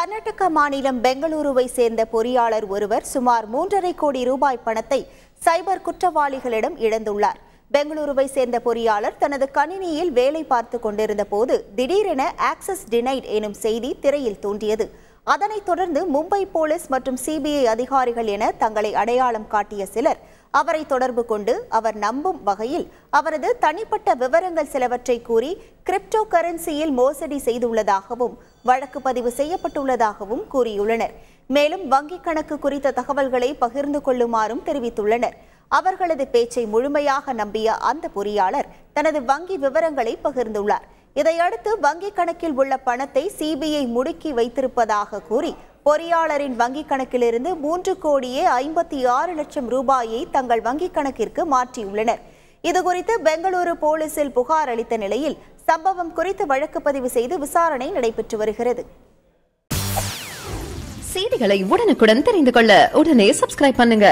கர்நாடக மாநிலம் பெங்களூருவை சேர்ந்த பொறியாளர் ஒருவர் சுமார் 3.5 கோடி ரூபாய் பணத்தை சைபர் குற்றவாளிகளிடம் இழந்துள்ளார். பெங்களூருவை சேர்ந்த பொறியாளர் தனது கணினியில் வேலை பார்த்து கொண்டிருந்த போது திடீரென ஆக்சஸ் டினைட் எனும் செய்தி திரையில் தோன்றியது. அதனைத் தொடர்ந்து மும்பை போலீஸ் மற்றும் சிபிஐ அதிகாரிகள் என தங்களை அடையாளம் காட்டிய சிலர் அவரை தொடர்பு கொண்டு அவர் நம்பும் வகையில் அவரது தனிப்பட்ட விவரங்கள் சிலவற்றை கூறி கிரிப்டோ கரன்சியில் மோசடி செய்துள்ளதாகவும் வழக்கு பதிவு செய்யப்பட்டுள்ளதாகவும் கூறியுள்ளனர். மேலும் வங்கிக் கணக்கு குறித்த தகவல்களை பகிர்ந்து கொள்ளுமாறும் தெரிவித்துள்ளனர். அவர்களது பேச்சை முழுமையாக நம்பிய அந்த பொறியாளர் தனது வங்கி விவரங்களை பகிர்ந்துள்ளார். இதையடுத்து வங்கிக் கணக்கில் உள்ள பணத்தை சிபிஐ முடுக்கி வைத்திருப்பதாக கூறி பொறியாளரின் வங்கிக் கணக்கிலிருந்து 3,56,00,000 ரூபாயை தங்கள் வங்கிக் கணக்கிற்கு மாற்றியுள்ளனர். இதுகுறித்து பெங்களூரு போலீசில் புகார் அளித்த நிலையில் சம்பவம் குறித்து வழக்கு பதிவு செய்து விசாரணை நடைபெற்று வருகிறது. செய்திகளை உடனுக்குடன் தெரிந்து கொள்ள உடனே சப்ஸ்கிரைப் பண்ணுங்க.